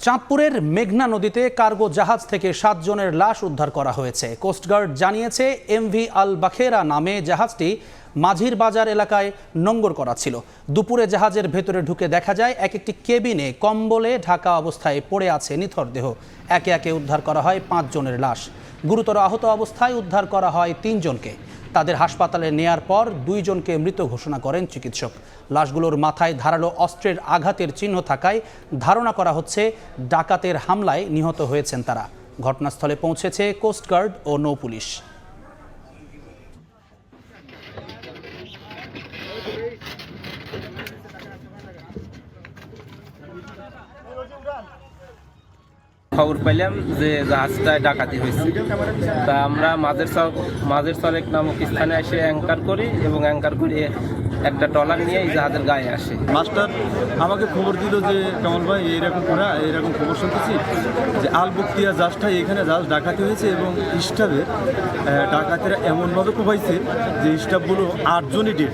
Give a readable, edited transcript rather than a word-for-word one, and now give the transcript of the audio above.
চাঁদপুরের মেঘনা নদীতে কার্গো জাহাজ থেকে 7 জনের লাশ উদ্ধার করা হয়েছে। কোস্টগার্ড জানিয়েছে এমভি আল বাখেরা নামে জাহাজটি মাঝির বাজার এলাকায় নোঙ্গর করা ছিল। দুপুরে জাহাজের ভেতরে ঢুকে দেখা যায় একটি কেবিনে কম্বলে ঢাকা অবস্থায় পড়ে আছে নিথর দেহ। একে একে উদ্ধার করা হয় 5 জনের লাশ। গুরুতর আহত অবস্থায় উদ্ধার করা হয় 3 জনকে। তাদের হাসপাতালে নেয়ার পর 2 জনকে মৃত ঘোষণা করেন চিকিৎসক। লাশগুলোর মাথায় ধারালো অস্ত্রের আঘাতের চিহ্ন থাকায় ধারণা করা হচ্ছে ডাকাতের হামলায় নিহত হয়েছেন তারা। ঘটনাস্থলে পৌঁছেছে কোস্টগার্ড ও নৌপুলিশ। খবর পাইলাম যে জাহাজটায় ডাকাতি হয়েছে, তা আমরা মাঝের চলেক নামক স্থানে এসে অ্যাঙ্কার করি এবং অ্যাঙ্কার করে একটা ট্রলার নিয়ে এই জাহাজের গায়ে আসে। মাস্টার আমাকে খবর দিল যে কামাল ভাই এইরকম খবর শুনতেছি যে আল বক্তিয়া জাহাজটাই এখানে জাহাজ ডাকাতি হয়েছে এবং স্টাফে ডাকাতিরা এমনভাবে কোপাইছে যে স্টাফগুলো 8 জনই ডেড।